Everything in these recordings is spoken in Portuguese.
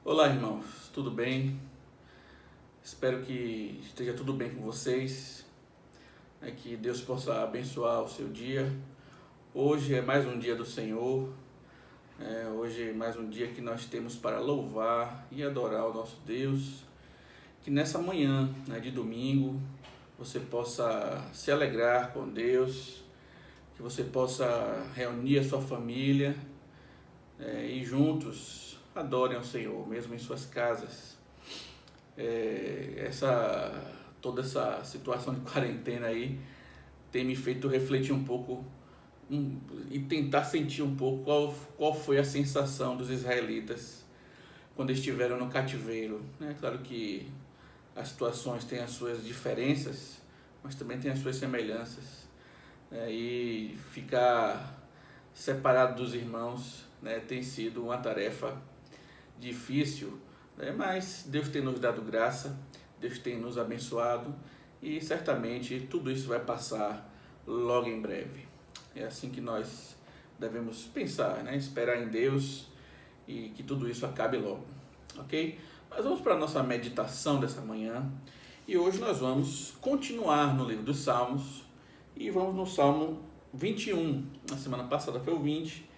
Olá, irmãos, tudo bem? Espero que esteja tudo bem com vocês, que Deus possa abençoar o seu dia. Hoje é mais um dia do Senhor, hoje é mais um dia que nós temos para louvar e adorar o nosso Deus. Que nessa manhã, de domingo, você possa se alegrar com Deus, que você possa reunir a sua família e juntos adorem ao Senhor, mesmo em suas casas. Toda essa situação de quarentena aí tem me feito refletir um pouco e tentar sentir um pouco qual foi a sensação dos israelitas quando estiveram no cativeiro. Claro que as situações têm as suas diferenças, mas também têm as suas semelhanças. E ficar separado dos irmãos, tem sido uma tarefa difícil, mas Deus tem nos dado graça, Deus tem nos abençoado e certamente tudo isso vai passar logo em breve. É assim que nós devemos pensar, esperar em Deus e que tudo isso acabe logo, ok? Mas vamos para a nossa meditação dessa manhã e hoje nós vamos continuar no livro dos Salmos e vamos no Salmo 21. Na semana passada foi o 20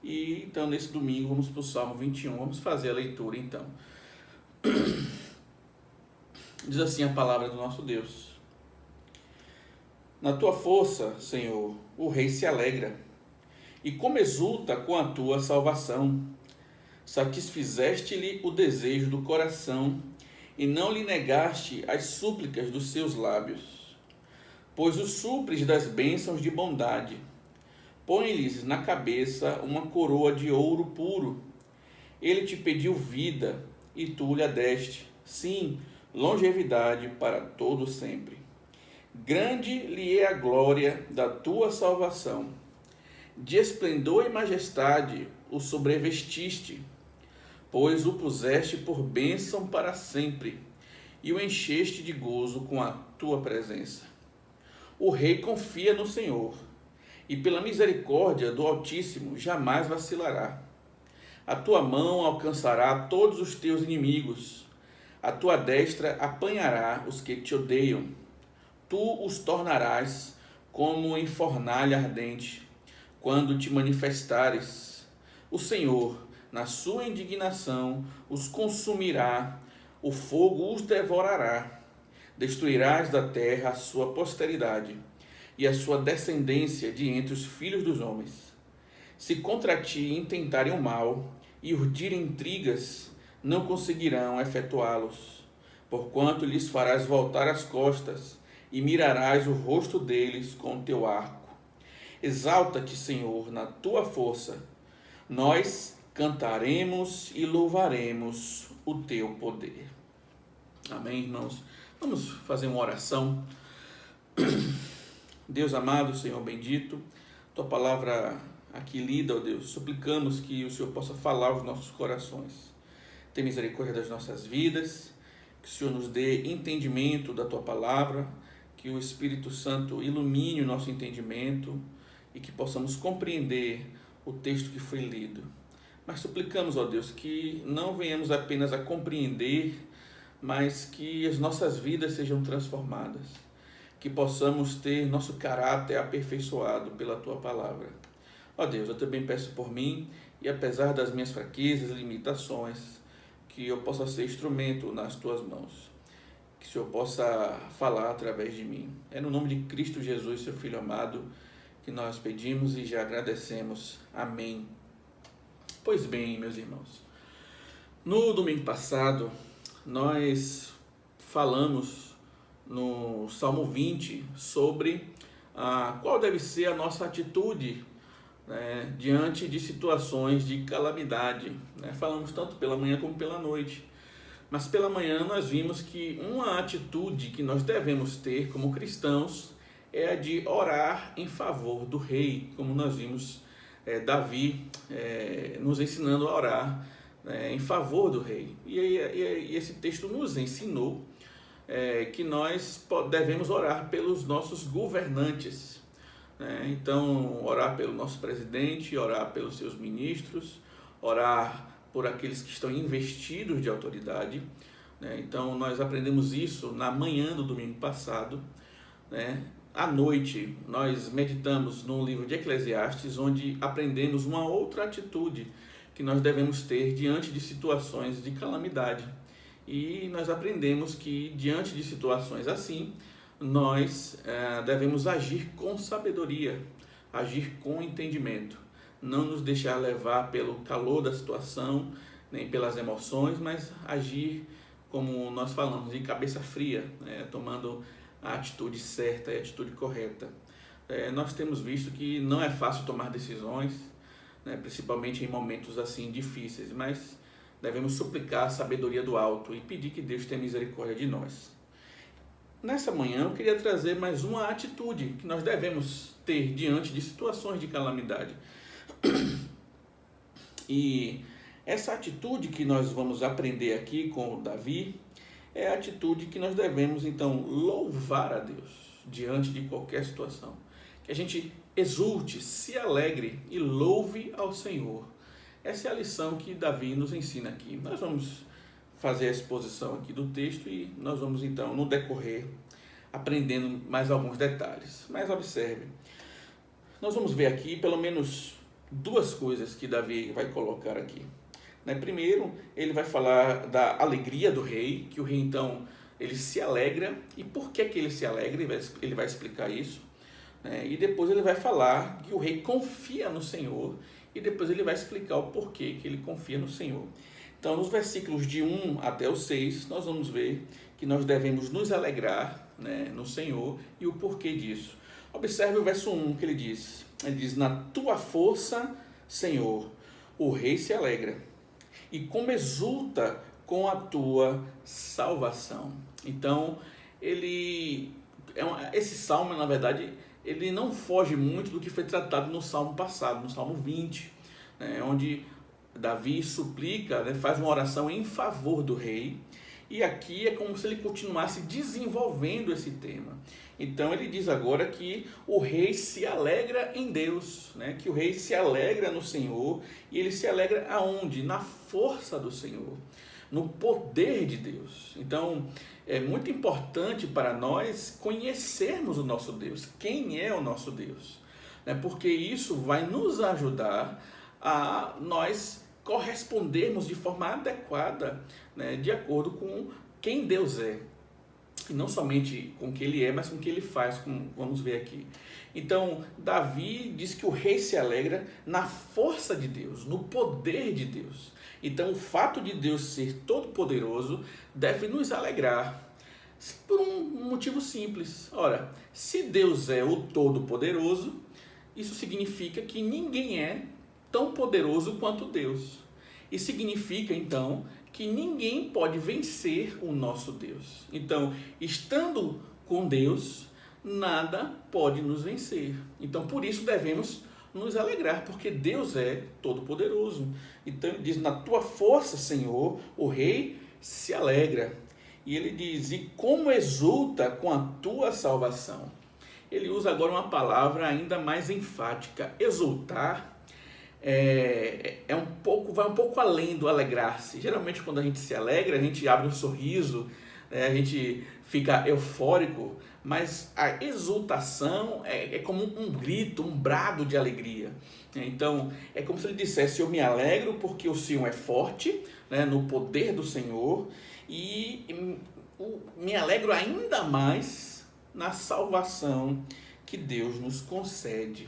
e então nesse domingo vamos para o Salmo 21, vamos fazer a leitura então. Diz assim a palavra do nosso Deus: Na tua força, Senhor, o rei se alegra, e como exulta com a tua salvação. Satisfizeste-lhe o desejo do coração, e não lhe negaste as súplicas dos seus lábios. Pois os supres das bênçãos de bondade. Põe-lhes na cabeça uma coroa de ouro puro. Ele te pediu vida, e tu lhe a deste. Sim, longevidade para todo sempre. Grande lhe é a glória da tua salvação. De esplendor e majestade o sobrevestiste, pois o puseste por bênção para sempre, e o encheste de gozo com a tua presença. O rei confia no Senhor, e pela misericórdia do Altíssimo jamais vacilará. A tua mão alcançará todos os teus inimigos, a tua destra apanhará os que te odeiam. Tu os tornarás como em fornalha ardente, quando te manifestares. O Senhor, na sua indignação, os consumirá, o fogo os devorará. Destruirás da terra a sua posteridade e a sua descendência de entre os filhos dos homens. Se contra ti intentarem o mal e urdirem intrigas, não conseguirão efetuá-los, porquanto lhes farás voltar as costas e mirarás o rosto deles com o teu arco. Exalta-te, Senhor, na tua força. Nós cantaremos e louvaremos o teu poder. Amém, irmãos? Vamos fazer uma oração. Deus amado, Senhor bendito, tua palavra aqui lida, ó Deus, suplicamos que o Senhor possa falar aos nossos corações. Tenha misericórdia das nossas vidas, que o Senhor nos dê entendimento da tua palavra, que o Espírito Santo ilumine o nosso entendimento e que possamos compreender o texto que foi lido. Mas suplicamos, ó Deus, que não venhamos apenas a compreender, mas que as nossas vidas sejam transformadas, que possamos ter nosso caráter aperfeiçoado pela tua palavra. Ó Deus, eu também peço por mim, e apesar das minhas fraquezas e limitações, que eu possa ser instrumento nas tuas mãos, que o Senhor possa falar através de mim. É no nome de Cristo Jesus, seu Filho amado, que nós pedimos e já agradecemos. Amém. Pois bem, meus irmãos, no domingo passado, nós falamos no Salmo 20 sobre qual deve ser a nossa atitude diante de situações de calamidade. Falamos tanto pela manhã como pela noite. Mas pela manhã nós vimos que uma atitude que nós devemos ter como cristãos é a de orar em favor do rei, como nós vimos Davi nos ensinando a orar em favor do rei. E esse texto nos ensinou que nós devemos orar pelos nossos governantes. Então, orar pelo nosso presidente, orar pelos seus ministros, orar por aqueles que estão investidos de autoridade, né? Então nós aprendemos isso na manhã do domingo passado, né? À noite nós meditamos no livro de Eclesiastes, onde aprendemos uma outra atitude que nós devemos ter diante de situações de calamidade. E nós aprendemos que diante de situações assim, nós devemos agir com sabedoria, agir com entendimento, não nos deixar levar pelo calor da situação, nem pelas emoções, mas agir, como nós falamos, de cabeça fria, né? Tomando a atitude certa e a atitude correta. Nós temos visto que não é fácil tomar decisões, né? Principalmente em momentos assim difíceis, mas devemos suplicar a sabedoria do alto e pedir que Deus tenha misericórdia de nós. Nessa manhã eu queria trazer mais uma atitude que nós devemos ter diante de situações de calamidade. E essa atitude que nós vamos aprender aqui com o Davi é a atitude que nós devemos então louvar a Deus diante de qualquer situação. Que a gente exulte, se alegre e louve ao Senhor. Essa é a lição que Davi nos ensina aqui. Nós vamos fazer a exposição aqui do texto e nós vamos então no decorrer aprendendo mais alguns detalhes. Mas observe, nós vamos ver aqui pelo menos duas coisas que Davi vai colocar aqui. Primeiro, ele vai falar da alegria do rei, que o rei então ele se alegra. E por que ele se alegra? Ele vai explicar isso. E depois ele vai falar que o rei confia no Senhor. E depois ele vai explicar o porquê que ele confia no Senhor. Então, nos versículos de 1 até o 6, nós vamos ver que nós devemos nos alegrar, no Senhor e o porquê disso. Observe o verso 1 que ele diz. Ele diz, na tua força, Senhor, o rei se alegra. E como exulta com a tua salvação. Então, esse salmo, na verdade, ele não foge muito do que foi tratado no salmo passado, no salmo 20, onde Davi suplica, faz uma oração em favor do rei. E aqui é como se ele continuasse desenvolvendo esse tema. Então ele diz agora que o rei se alegra em Deus, que o rei se alegra no Senhor. E ele se alegra aonde? Na força do Senhor, no poder de Deus. Então é muito importante para nós conhecermos o nosso Deus, quem é o nosso Deus, porque isso vai nos ajudar a nós correspondermos de forma adequada, de acordo com quem Deus é. E não somente com o que ele é, mas com o que ele faz, como vamos ver aqui. Então, Davi diz que o rei se alegra na força de Deus, no poder de Deus. Então, o fato de Deus ser todo-poderoso deve nos alegrar por um motivo simples. Ora, se Deus é o todo-poderoso, isso significa que ninguém é tão poderoso quanto Deus. E significa, então, que ninguém pode vencer o nosso Deus. Então, estando com Deus, nada pode nos vencer. Então, por isso devemos nos alegrar, porque Deus é todo-poderoso. Então, ele diz, na tua força, Senhor, o rei se alegra. E ele diz, e como exulta com a tua salvação. Ele usa agora uma palavra ainda mais enfática, exultar. Vai um pouco além do alegrar-se. Geralmente quando a gente se alegra, a gente abre um sorriso, a gente fica eufórico, mas a exultação é como um grito, um brado de alegria. Então é como se ele dissesse, eu me alegro porque o Senhor é forte, no poder do Senhor, e me alegro ainda mais na salvação que Deus nos concede.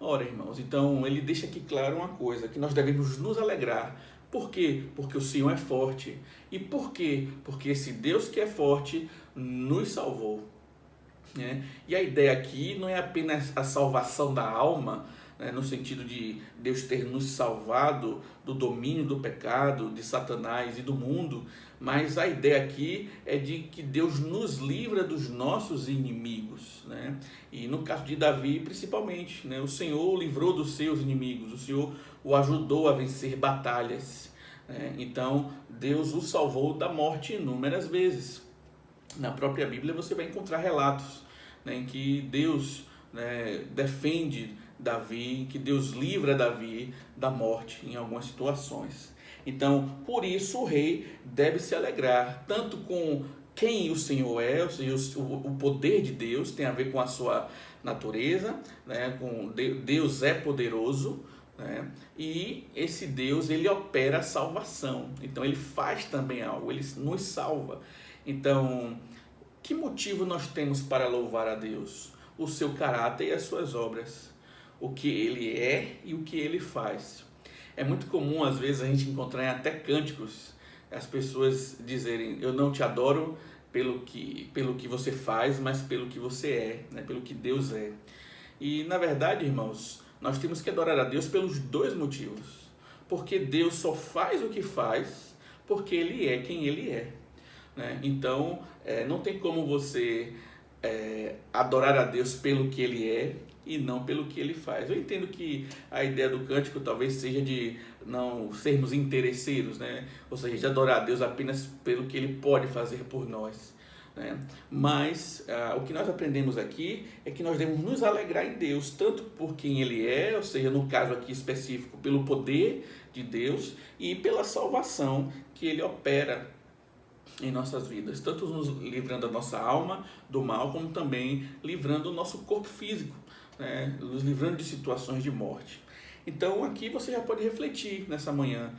Ora, irmãos, então ele deixa aqui claro uma coisa, que nós devemos nos alegrar. Por quê? Porque o Senhor é forte. E por quê? Porque esse Deus que é forte nos salvou. E a ideia aqui não é apenas a salvação da alma, no sentido de Deus ter nos salvado do domínio do pecado, de Satanás e do mundo, mas a ideia aqui é de que Deus nos livra dos nossos inimigos, E no caso de Davi, principalmente, o Senhor o livrou dos seus inimigos, o Senhor o ajudou a vencer batalhas, Então, Deus o salvou da morte inúmeras vezes. Na própria Bíblia você vai encontrar relatos, em que Deus defende Davi, que Deus livra Davi da morte em algumas situações. Então, por isso o rei deve se alegrar, tanto com quem o Senhor é, ou seja, o poder de Deus tem a ver com a sua natureza, né? Deus é poderoso, né? E esse Deus, ele opera a salvação, então ele faz também algo, ele nos salva. Então, que motivo nós temos para louvar a Deus? O seu caráter e as suas obras, o que ele é e o que ele faz. É muito comum às vezes a gente encontrar em até cânticos as pessoas dizerem: eu não te adoro pelo que você faz, mas pelo que você é, né? Pelo que Deus é. E na verdade, irmãos, nós temos que adorar a Deus pelos dois motivos. Porque Deus só faz o que faz porque Ele é quem Ele é, né? Então, não tem como você adorar a Deus pelo que Ele é e não pelo que Ele faz. Eu entendo que a ideia do cântico talvez seja de não sermos interesseiros, né? Ou seja, de adorar a Deus apenas pelo que Ele pode fazer por nós, né? Mas o que nós aprendemos aqui é que nós devemos nos alegrar em Deus, tanto por quem Ele é, ou seja, no caso aqui específico, pelo poder de Deus e pela salvação que Ele opera em nossas vidas, tanto nos livrando a nossa alma do mal, como também livrando o nosso corpo físico, né? Nos livrando de situações de morte. Então aqui você já pode refletir nessa manhã,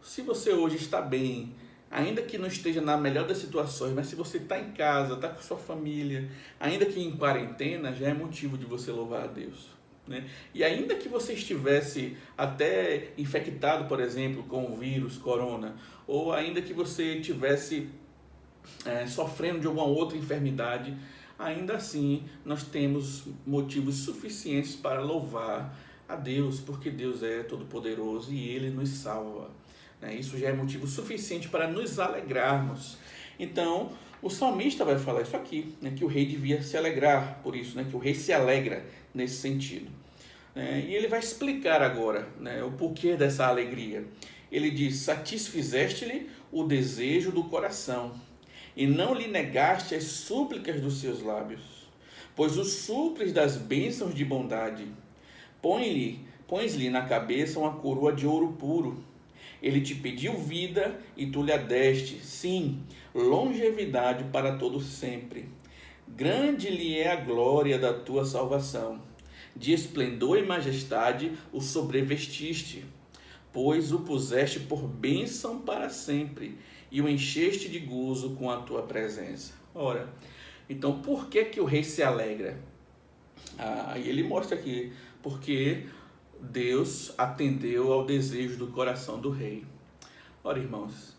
se você hoje está bem, ainda que não esteja na melhor das situações, mas se você está em casa, está com sua família, ainda que em quarentena, já é motivo de você louvar a Deus, né? E ainda que você estivesse até infectado, por exemplo, com o vírus, corona, ou ainda que você estivesse sofrendo de alguma outra enfermidade, ainda assim nós temos motivos suficientes para louvar a Deus, porque Deus é todo-poderoso e Ele nos salva, né? Isso já é motivo suficiente para nos alegrarmos. Então, o salmista vai falar isso aqui, né, que o rei devia se alegrar por isso, né, que o rei se alegra nesse sentido. E ele vai explicar agora, né, o porquê dessa alegria. Ele diz: satisfizeste-lhe o desejo do coração, e não lhe negaste as súplicas dos seus lábios, pois o supres das bênçãos de bondade. Pões-lhe na cabeça uma coroa de ouro puro. Ele te pediu vida e tu lhe a deste, sim, longevidade para todo sempre. Grande lhe é a glória da tua salvação. De esplendor e majestade o sobrevestiste, pois o puseste por bênção para sempre e o encheste de gozo com a tua presença. Ora, então por que o rei se alegra? E ele mostra aqui, porque Deus atendeu ao desejo do coração do rei. Ora, irmãos,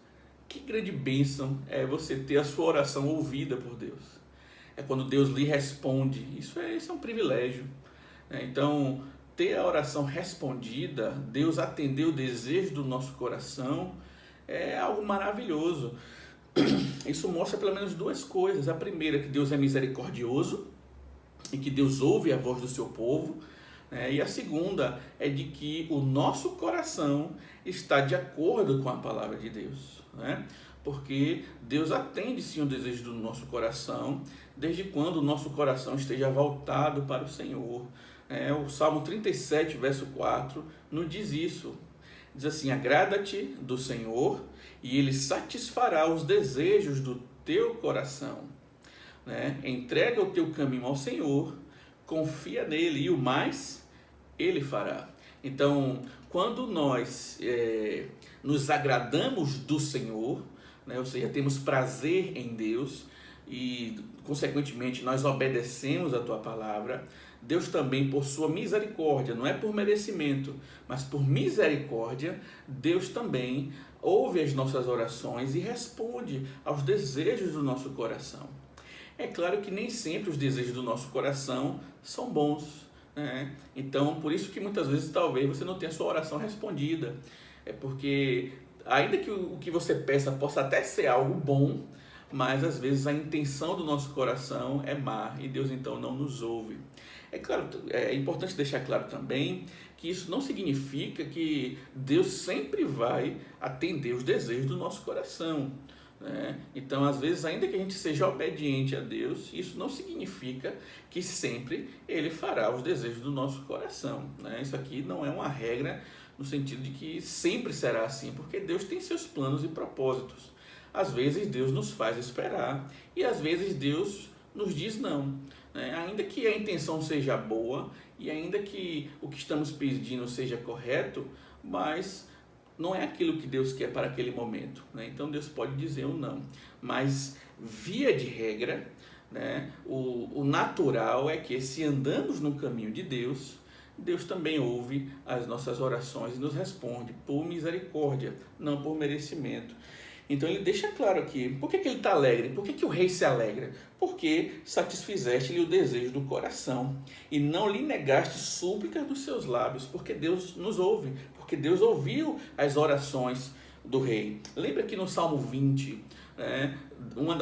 que grande bênção é você ter a sua oração ouvida por Deus. É quando Deus lhe responde. Isso é um privilégio. Então, ter a oração respondida, Deus atender o desejo do nosso coração, é algo maravilhoso. Isso mostra pelo menos duas coisas. A primeira, que Deus é misericordioso e que Deus ouve a voz do seu povo. E a segunda é de que o nosso coração está de acordo com a palavra de Deus, né? Porque Deus atende sim o desejo do nosso coração, desde quando o nosso coração esteja voltado para o Senhor. O Salmo 37, verso 4, nos diz isso. Diz assim: agrada-te do Senhor e Ele satisfará os desejos do teu coração. Entrega o teu caminho ao Senhor, confia nele e o mais Ele fará. Então, quando nós nos agradamos do Senhor, ou seja, temos prazer em Deus e, consequentemente, nós obedecemos a tua palavra, Deus também, por sua misericórdia, não é por merecimento, mas por misericórdia, Deus também ouve as nossas orações e responde aos desejos do nosso coração. É claro que nem sempre os desejos do nosso coração são bons, né? Então, por isso que muitas vezes talvez você não tenha a sua oração respondida. É porque, ainda que o que você peça possa até ser algo bom, mas às vezes a intenção do nosso coração é má e Deus então não nos ouve. É claro, é importante deixar claro também que isso não significa que Deus sempre vai atender os desejos do nosso coração, né? Então, às vezes, ainda que a gente seja obediente a Deus, isso não significa que sempre Ele fará os desejos do nosso coração, né? Isso aqui não é uma regra no sentido de que sempre será assim, porque Deus tem seus planos e propósitos. Às vezes Deus nos faz esperar e às vezes Deus nos diz não, né? Ainda que a intenção seja boa e ainda que o que estamos pedindo seja correto, mas não é aquilo que Deus quer para aquele momento, né? Então Deus pode dizer um não, mas via de regra, né, o natural é que, se andamos no caminho de Deus, Deus também ouve as nossas orações e nos responde por misericórdia, não por merecimento. Então ele deixa claro aqui, por que ele está alegre? Por que o rei se alegra? Porque satisfizeste-lhe o desejo do coração e não lhe negaste súplicas dos seus lábios, porque Deus nos ouve, porque Deus ouviu as orações do rei. Lembra que no Salmo 20, né,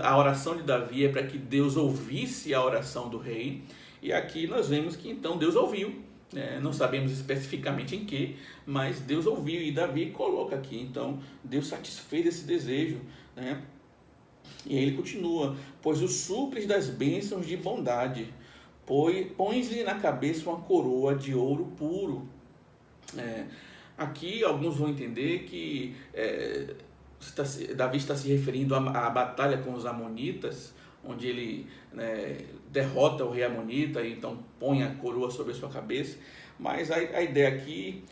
a oração de Davi é para que Deus ouvisse a oração do rei, e aqui nós vemos que então Deus ouviu. Não sabemos especificamente em que, mas Deus ouviu, e Davi coloca aqui, então Deus satisfez esse desejo, né? E aí ele continua, pois o supres das bênçãos de bondade, pões-lhe na cabeça uma coroa de ouro puro. Aqui alguns vão entender que Davi está se referindo à batalha com os amonitas, onde ele, né, derrota o rei amonita e então põe a coroa sobre a sua cabeça. Mas a ideia aqui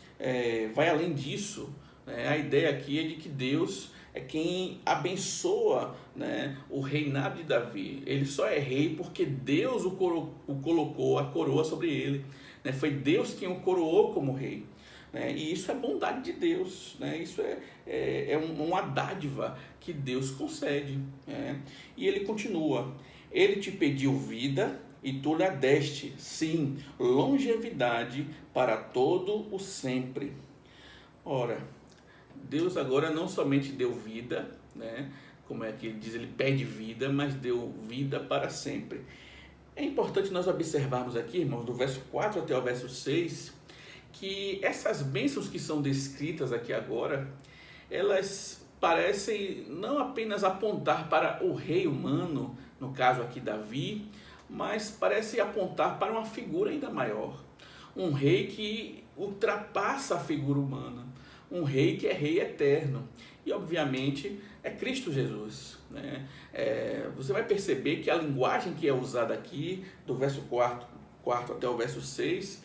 vai além disso, né? A ideia aqui é de que Deus é quem abençoa, né, o reinado de Davi. Ele só é rei porque Deus o colocou a coroa sobre ele, né? Foi Deus quem o coroou como rei. E isso é bondade de Deus, né? Isso é uma dádiva que Deus concede, né? E ele continua, ele te pediu vida e tu lhe deste, sim, longevidade para todo o sempre. Ora, Deus agora não somente deu vida, né? Como é que ele diz, ele pede vida, mas deu vida para sempre. É importante nós observarmos aqui, irmãos, do verso 4 até o verso 6, que essas bênçãos que são descritas aqui agora, elas parecem não apenas apontar para o rei humano, no caso aqui Davi, mas parecem apontar para uma figura ainda maior. Um rei que ultrapassa a figura humana, um rei que é rei eterno. E obviamente é Cristo Jesus, né? Você vai perceber que a linguagem que é usada aqui, do verso 4 até o verso 6,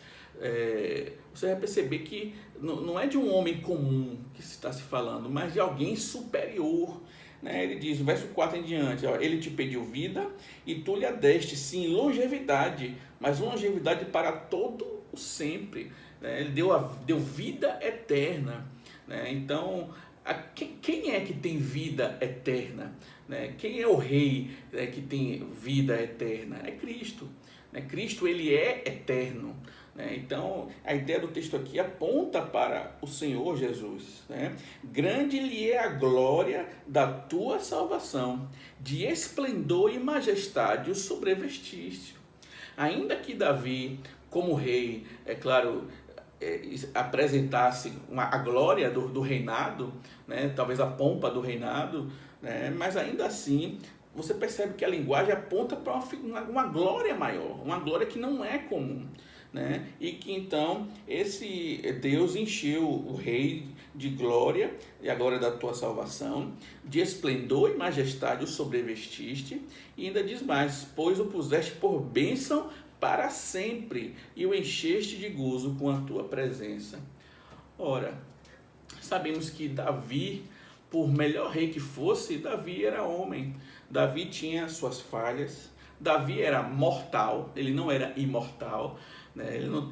você vai perceber que não é de um homem comum que está se falando, mas de alguém superior, né? Ele diz, no verso 4 em diante, ó, ele te pediu vida e tu lhe deste, sim, longevidade, mas longevidade para todo o sempre, né? Ele deu vida eterna, né? Então, quem é que tem vida eterna, né? Quem é o rei, né, que tem vida eterna? É Cristo, né? Cristo, ele é eterno, né? Então, a ideia do texto aqui aponta para o Senhor Jesus, né? Grande lhe é a glória da tua salvação, de esplendor e majestade o sobrevestiste. Ainda que Davi, como rei, é claro, apresentasse a glória do reinado, né? Talvez a pompa do reinado, né? Mas ainda assim você percebe que a linguagem aponta para uma glória maior, uma glória que não é comum, né? E que então esse Deus encheu o rei de glória, e a glória da tua salvação, de esplendor e majestade o sobrevestiste, e ainda diz mais, pois o puseste por bênção para sempre, e o encheste de gozo com a tua presença. Ora, sabemos que Davi, por melhor rei que fosse, Davi era homem, Davi tinha suas falhas, Davi era mortal, ele não era imortal, né? Ele não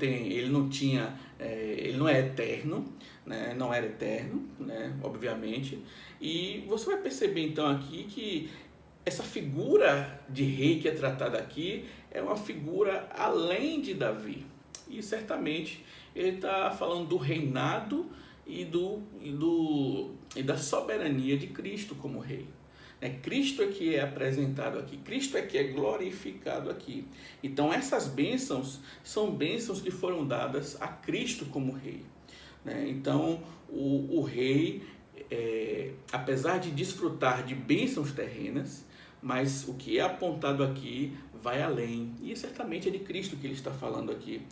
é eterno, né? Não era eterno, né? Obviamente, e você vai perceber então aqui que essa figura de rei que é tratada aqui é uma figura além de Davi. E certamente ele está falando do reinado e da soberania de Cristo como rei. Cristo é que é apresentado aqui, Cristo é que é glorificado aqui. Então essas bênçãos são bênçãos que foram dadas a Cristo como rei. Então o rei, apesar de desfrutar de bênçãos terrenas, mas o que é apontado aqui vai além, e certamente é de Cristo que ele está falando aqui.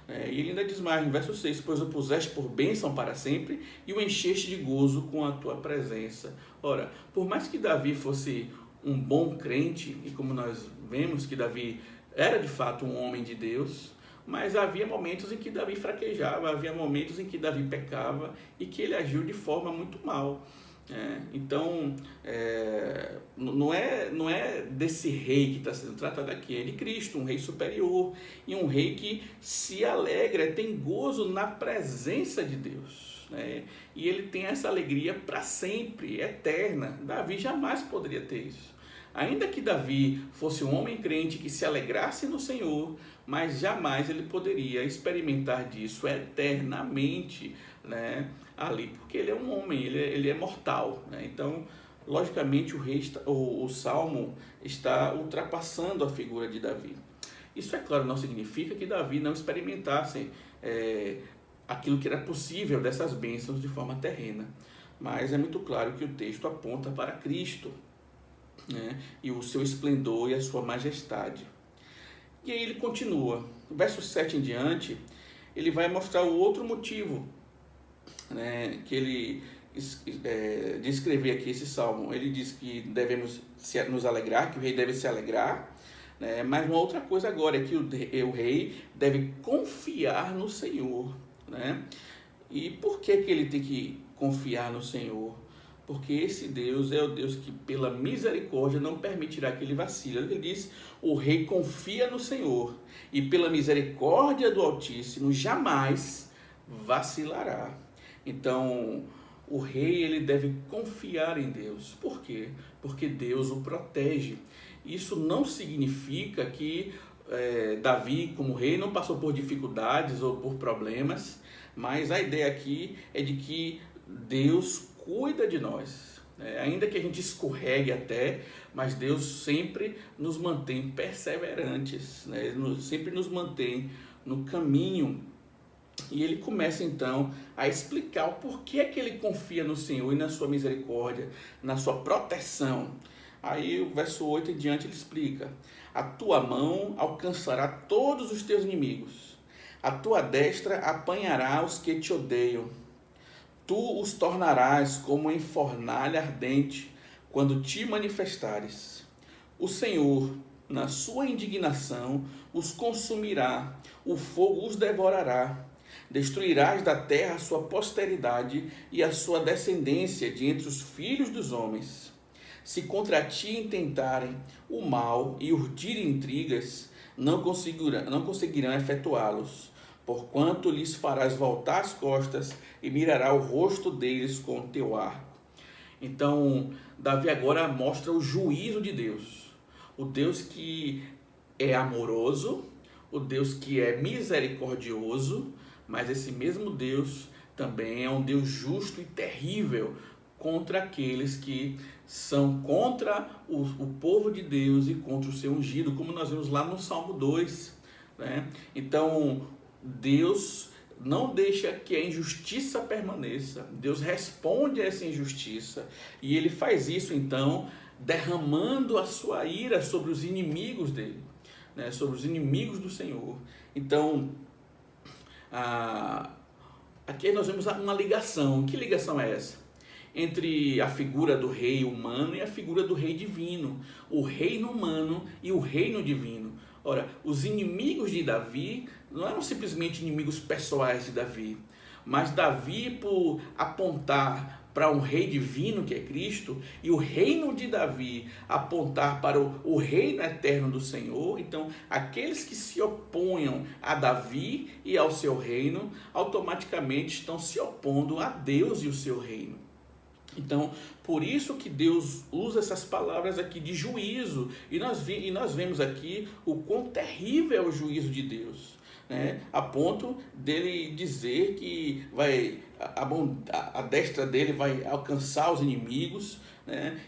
E ele ainda diz mais, no verso 6, pois o puseste por bênção para sempre, e o encheste de gozo com a tua presença. Ora, por mais que Davi fosse um bom crente, e como nós vemos que Davi era de fato um homem de Deus, mas havia momentos em que Davi fraquejava, havia momentos em que Davi pecava, e que ele agiu de forma muito mal. Então, não é desse rei que está sendo tratado aqui, é de Cristo, um rei superior, e um rei que se alegra, tem gozo na presença de Deus, e ele tem essa alegria para sempre, eterna. Davi jamais poderia ter isso. Ainda que Davi fosse um homem crente que se alegrasse no Senhor, mas jamais ele poderia experimentar disso eternamente, ali, porque ele é um homem, ele é mortal. Então, logicamente, o Salmo está ultrapassando a figura de Davi. Isso, é claro, não significa que Davi não experimentasse aquilo que era possível dessas bênçãos de forma terrena, mas é muito claro que o texto aponta para Cristo, e o seu esplendor e a sua majestade. E aí ele continua, no verso 7 em diante, ele vai mostrar o outro motivo, que ele de escrever aqui esse salmo. Ele diz que devemos nos alegrar, que o rei deve se alegrar, mas uma outra coisa agora é que o rei deve confiar no Senhor. E por que ele tem que confiar no Senhor? Porque esse Deus é o Deus que pela misericórdia não permitirá que ele vacile. Ele diz, o rei confia no Senhor, e pela misericórdia do Altíssimo jamais vacilará. Então, o rei ele deve confiar em Deus. Por quê? Porque Deus o protege. Isso não significa que Davi, como rei, não passou por dificuldades ou por problemas, mas a ideia aqui é de que Deus cuida de nós. Ainda que a gente escorregue até, mas Deus sempre nos mantém perseverantes, sempre nos mantém no caminho. E ele começa então a explicar o porquê que ele confia no Senhor e na sua misericórdia, na sua proteção. Aí o verso 8 em diante ele explica: a tua mão alcançará todos os teus inimigos, a tua destra apanhará os que te odeiam. Tu os tornarás como em fornalha ardente, quando te manifestares. O Senhor, na sua indignação, os consumirá, o fogo os devorará. Destruirás da terra a sua posteridade e a sua descendência de entre os filhos dos homens. Se contra ti intentarem o mal e urdirem intrigas, não conseguirão efetuá-los, porquanto lhes farás voltar as costas e mirará o rosto deles com o teu arco. Então, Davi agora mostra o juízo de Deus. O Deus que é amoroso, o Deus que é misericordioso, mas esse mesmo Deus também é um Deus justo e terrível contra aqueles que são contra o povo de Deus e contra o seu ungido, como nós vemos lá no Salmo 2. Então, Deus não deixa que a injustiça permaneça. Deus responde a essa injustiça, e ele faz isso então derramando a sua ira sobre os inimigos dele, sobre os inimigos do Senhor. Então, aqui nós vemos uma ligação. Que ligação é essa? Entre a figura do rei humano e a figura do rei divino, o reino humano e o reino divino. Ora, os inimigos de Davi não eram simplesmente inimigos pessoais de Davi, mas Davi, por apontar para um rei divino que é Cristo, e o reino de Davi apontar para o reino eterno do Senhor, então aqueles que se oponham a Davi e ao seu reino, automaticamente estão se opondo a Deus e o seu reino. Então, por isso que Deus usa essas palavras aqui de juízo, e nós vemos aqui o quão terrível é o juízo de Deus, a ponto dele dizer que a destra dele vai alcançar os inimigos,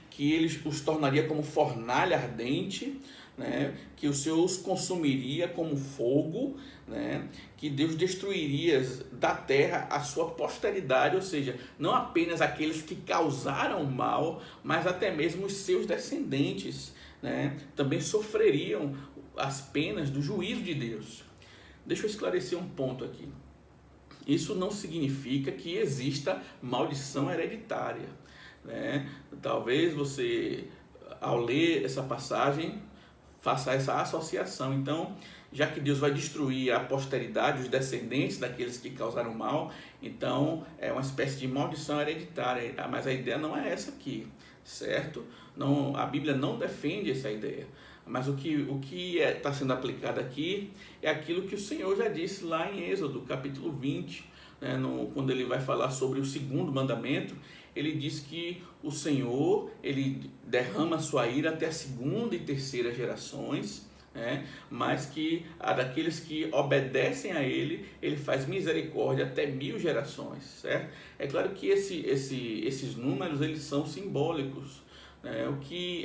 que ele os tornaria como fornalha ardente, né, que o Senhor os consumiria como fogo, né, que Deus destruiria da terra a sua posteridade, ou seja, não apenas aqueles que causaram mal, mas até mesmo os seus descendentes, né, também sofreriam as penas do juízo de Deus. Deixa eu esclarecer um ponto aqui. Isso não significa que exista maldição hereditária, né? Talvez você, ao ler essa passagem, faça essa associação. Então, já que Deus vai destruir a posteridade, os descendentes daqueles que causaram mal, então é uma espécie de maldição hereditária. Mas a ideia não é essa aqui, certo? Não, a Bíblia não defende essa ideia. Mas o que está sendo aplicado aqui é aquilo que o Senhor já disse lá em Êxodo, capítulo 20, né, quando ele vai falar sobre o segundo mandamento. Ele diz que o Senhor, ele derrama a sua ira até a segunda e terceira gerações, né, mas que a daqueles que obedecem a ele, ele faz misericórdia até 1000 gerações, certo? É claro que esses números, eles são simbólicos, né?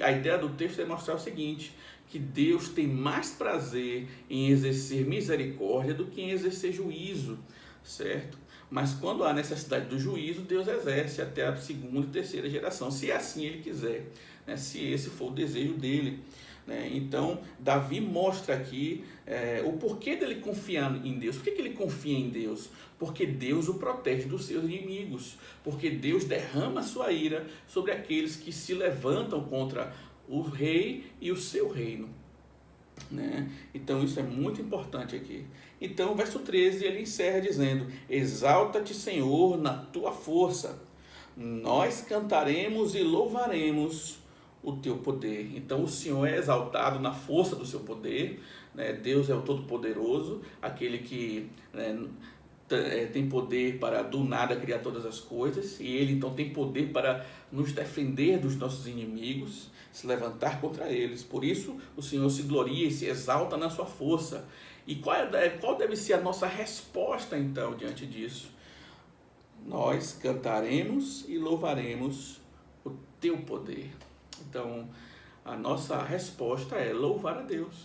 A ideia do texto é mostrar o seguinte, que Deus tem mais prazer em exercer misericórdia do que em exercer juízo, certo? Mas quando há necessidade do juízo, Deus exerce até a segunda e terceira geração, se assim ele quiser, né? Se esse for o desejo dele, né? Então, Davi mostra aqui o porquê dele confiar em Deus. Por que ele confia em Deus? Porque Deus o protege dos seus inimigos, porque Deus derrama a sua ira sobre aqueles que se levantam contra o rei e o seu reino, né? Então isso é muito importante aqui. Então o verso 13 ele encerra dizendo: exalta-te, Senhor, na tua força, nós cantaremos e louvaremos o teu poder. Então o Senhor é exaltado na força do seu poder, né? Deus é o Todo-Poderoso, aquele que, né, tem poder para do nada criar todas as coisas, e ele então tem poder para nos defender dos nossos inimigos, se levantar contra eles. Por isso o Senhor se gloria e se exalta na sua força. E qual deve ser a nossa resposta então diante disso? Nós cantaremos e louvaremos o teu poder. Então a nossa resposta é louvar a Deus,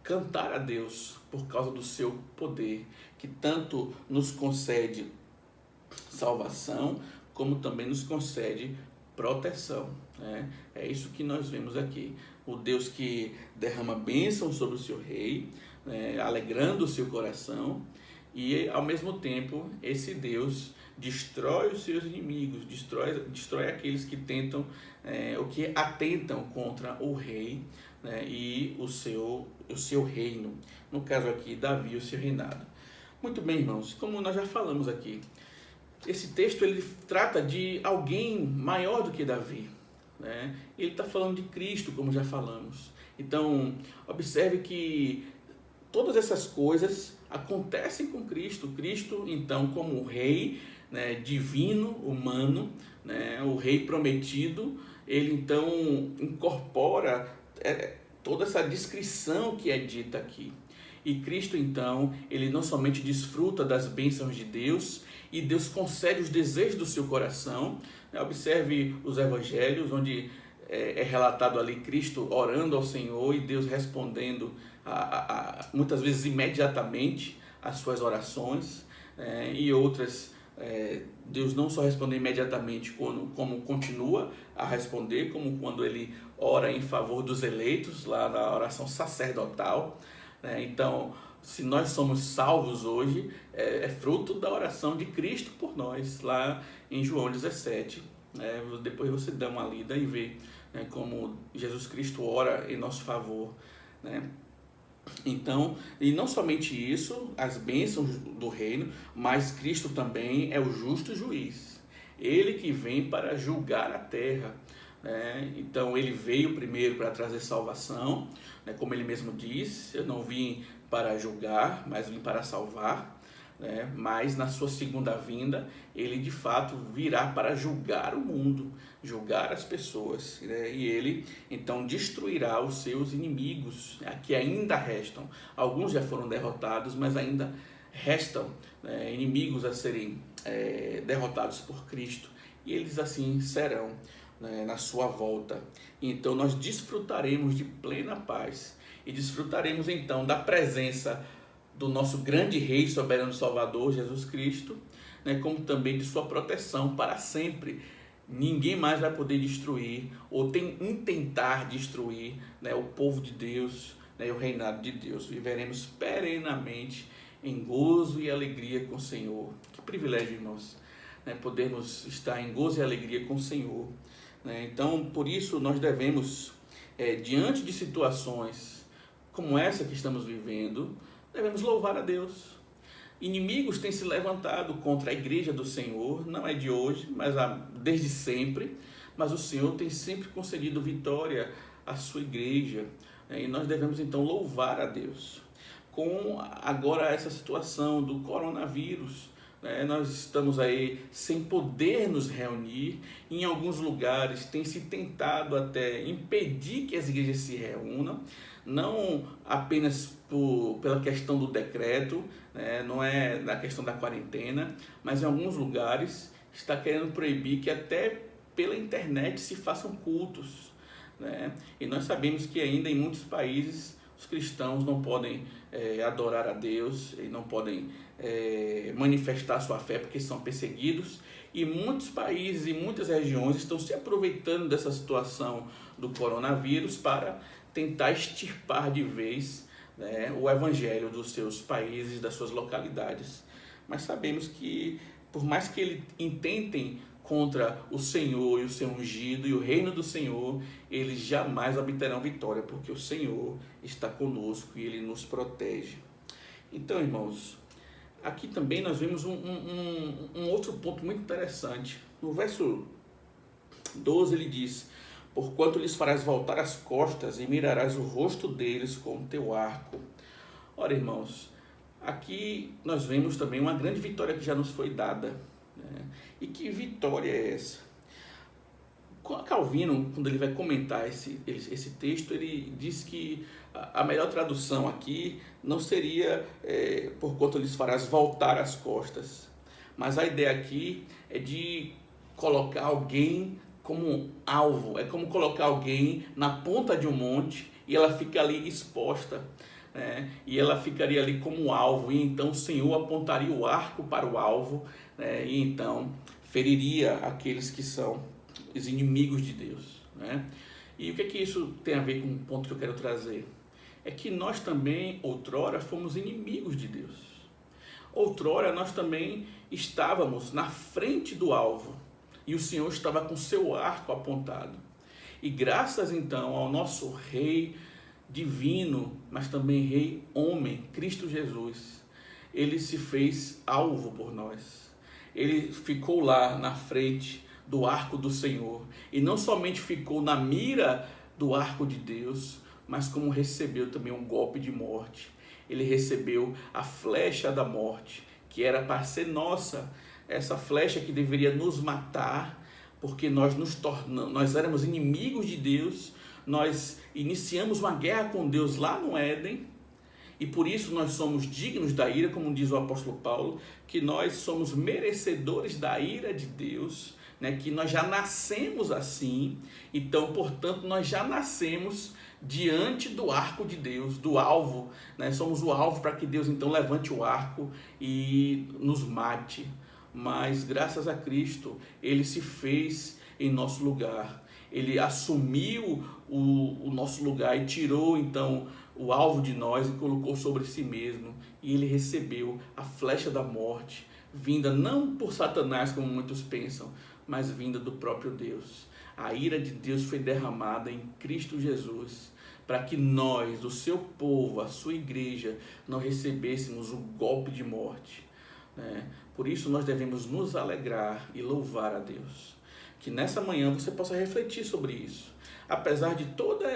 cantar a Deus por causa do seu poder, que tanto nos concede salvação, como também nos concede proteção, né? É isso que nós vemos aqui. O Deus que derrama bênção sobre o seu rei, né, alegrando o seu coração, e ao mesmo tempo esse Deus destrói os seus inimigos, destrói aqueles que tentam, ou que atentam contra o rei, né, e o seu reino. No caso aqui, Davi, o seu reinado. Muito bem, irmãos, como nós já falamos aqui, esse texto ele trata de alguém maior do que Davi, né? Ele está falando de Cristo, como já falamos. Então, observe que todas essas coisas acontecem com Cristo. Cristo, então, como o rei, né, divino, humano, né, o rei prometido, ele então incorpora toda essa descrição que é dita aqui. E Cristo, então, ele não somente desfruta das bênçãos de Deus, e Deus concede os desejos do seu coração. Observe os evangelhos, onde é relatado ali Cristo orando ao Senhor e Deus respondendo muitas vezes imediatamente às suas orações, e outras Deus não só responde imediatamente, como continua a responder, como quando ele ora em favor dos eleitos, lá na oração sacerdotal. Então, se nós somos salvos hoje, é fruto da oração de Cristo por nós, lá em João 17. Depois você dá uma lida e vê, né, como Jesus Cristo ora em nosso favor, né? Então, e não somente isso, as bênçãos do reino, mas Cristo também é o justo juiz. Ele que vem para julgar a terra, né? Então ele veio primeiro para trazer salvação, né? Como ele mesmo disse, eu não vim para julgar, mas vim para salvar, né? Mas na sua segunda vinda, ele de fato virá para julgar o mundo, julgar as pessoas, né? E ele então destruirá os seus inimigos, né, que ainda restam. Alguns já foram derrotados, mas ainda restam, né, inimigos a serem derrotados por Cristo, e eles assim serão, né, na sua volta. Então nós desfrutaremos de plena paz e desfrutaremos então da presença do nosso grande Rei soberano Salvador, Jesus Cristo, né, como também de sua proteção para sempre. Ninguém mais vai poder destruir ou intentar destruir, né, o povo de Deus, né, o reinado de Deus. Viveremos perenamente em gozo e alegria com o Senhor. Que privilégio, irmãos, né, podermos estar em gozo e alegria com o Senhor. Né? Então, por isso, nós devemos, diante de situações como essa que estamos vivendo, devemos louvar a Deus. Inimigos têm se levantado contra a igreja do Senhor, não é de hoje, mas desde sempre, mas o Senhor tem sempre concedido vitória à sua igreja, e nós devemos então louvar a Deus. Com agora essa situação do coronavírus, né, nós estamos aí sem poder nos reunir, em alguns lugares tem se tentado até impedir que as igrejas se reúnam, não apenas pela questão do decreto, né, não é da questão da quarentena, mas em alguns lugares está querendo proibir que até pela internet se façam cultos, né? E nós sabemos que ainda em muitos países os cristãos não podem adorar a Deus e não podem manifestar sua fé porque são perseguidos, e muitos países e muitas regiões estão se aproveitando dessa situação do coronavírus para tentar extirpar de vez, né, o evangelho dos seus países, das suas localidades. Mas sabemos que, por mais que eles intentem contra o Senhor e o seu ungido e o reino do Senhor, eles jamais obterão vitória, porque o Senhor está conosco e Ele nos protege. Então, irmãos, aqui também nós vemos um outro ponto muito interessante. No verso 12 ele diz: porquanto lhes farás voltar as costas e mirarás o rosto deles com o teu arco. Ora, irmãos, aqui nós vemos também uma grande vitória que já nos foi dada, né? E que vitória é essa? Calvino, quando ele vai comentar esse texto, ele diz que a melhor tradução aqui não seria porquanto lhes farás voltar as costas, mas a ideia aqui é de colocar alguém como um alvo, é como colocar alguém na ponta de um monte e ela fica ali exposta, né? E ela ficaria ali como alvo, e então o Senhor apontaria o arco para o alvo, né? E então feriria aqueles que são os inimigos de Deus, né? E o que é que isso tem a ver com o ponto que eu quero trazer? É que nós também, outrora, fomos inimigos de Deus. Outrora, nós também estávamos na frente do alvo, e o Senhor estava com seu arco apontado. E graças, então, ao nosso Rei divino, mas também Rei homem, Cristo Jesus, Ele se fez alvo por nós. Ele ficou lá na frente do arco do Senhor, e não somente ficou na mira do arco de Deus, mas como recebeu também um golpe de morte. Ele recebeu a flecha da morte, que era para ser nossa, essa flecha que deveria nos matar, porque nós éramos inimigos de Deus, nós iniciamos uma guerra com Deus lá no Éden, e por isso nós somos dignos da ira, como diz o apóstolo Paulo, que nós somos merecedores da ira de Deus, né, que nós já nascemos assim. Então, portanto, nós já nascemos diante do arco de Deus, do alvo, né? Somos o alvo para que Deus então levante o arco e nos mate. Mas graças a Cristo, Ele se fez em nosso lugar. Ele assumiu o nosso lugar e tirou então o alvo de nós e colocou sobre si mesmo. E Ele recebeu a flecha da morte, vinda não por Satanás, como muitos pensam, mas vinda do próprio Deus. A ira de Deus foi derramada em Cristo Jesus, para que nós, o seu povo, a sua igreja, não recebêssemos o golpe de morte, né? Por isso nós devemos nos alegrar e louvar a Deus. Que nessa manhã você possa refletir sobre isso. Apesar de toda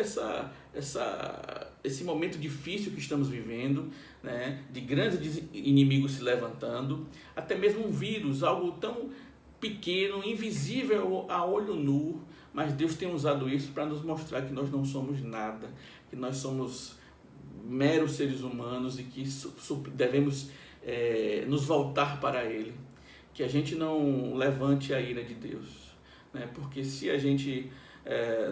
esse momento difícil que estamos vivendo, né, de grandes inimigos se levantando, até mesmo um vírus, algo tão pequeno, invisível a olho nu, mas Deus tem usado isso para nos mostrar que nós não somos nada, que nós somos meros seres humanos e que devemos nos voltar para Ele, que a gente não levante a ira de Deus, né? Porque se a gente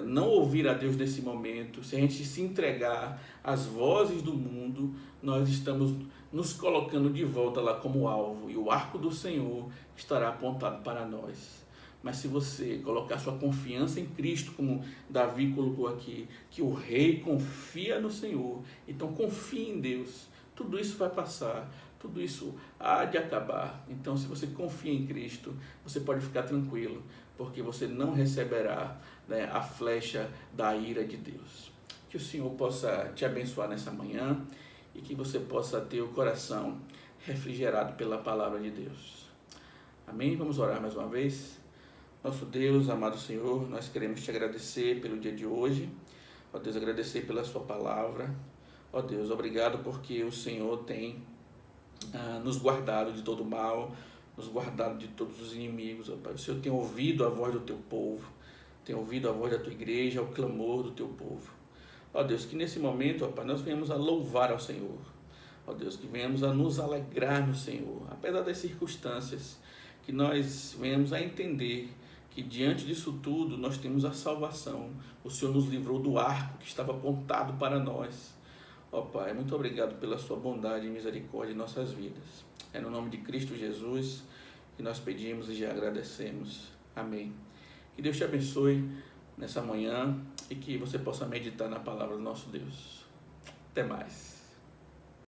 não ouvir a Deus nesse momento, se a gente se entregar às vozes do mundo, nós estamos nos colocando de volta lá como alvo, e o arco do Senhor estará apontado para nós. Mas se você colocar sua confiança em Cristo, como Davi colocou aqui, que o rei confia no Senhor, então confie em Deus, tudo isso vai passar, tudo isso há de acabar. Então, se você confia em Cristo, você pode ficar tranquilo, porque você não receberá, né, a flecha da ira de Deus. Que o Senhor possa te abençoar nessa manhã e que você possa ter o coração refrigerado pela palavra de Deus. Amém? Vamos orar mais uma vez. Nosso Deus, amado Senhor, nós queremos te agradecer pelo dia de hoje. Ó Deus, agradecer pela sua palavra. Ó Deus, obrigado porque o Senhor tem nos guardado de todo mal, nos guardado de todos os inimigos. Ó Pai, o Senhor tem ouvido a voz do teu povo, tem ouvido a voz da tua igreja, o clamor do teu povo. Ó Deus, que nesse momento, ó Pai, nós venhamos a louvar ao Senhor. Ó Deus, que venhamos a nos alegrar no Senhor, apesar das circunstâncias, que nós venhamos a entender que diante disso tudo nós temos a salvação. O Senhor nos livrou do arco que estava apontado para nós. Ó Pai, muito obrigado pela sua bondade e misericórdia em nossas vidas. É no nome de Cristo Jesus que nós pedimos e já agradecemos. Amém. Que Deus te abençoe nessa manhã e que você possa meditar na palavra do nosso Deus. Até mais.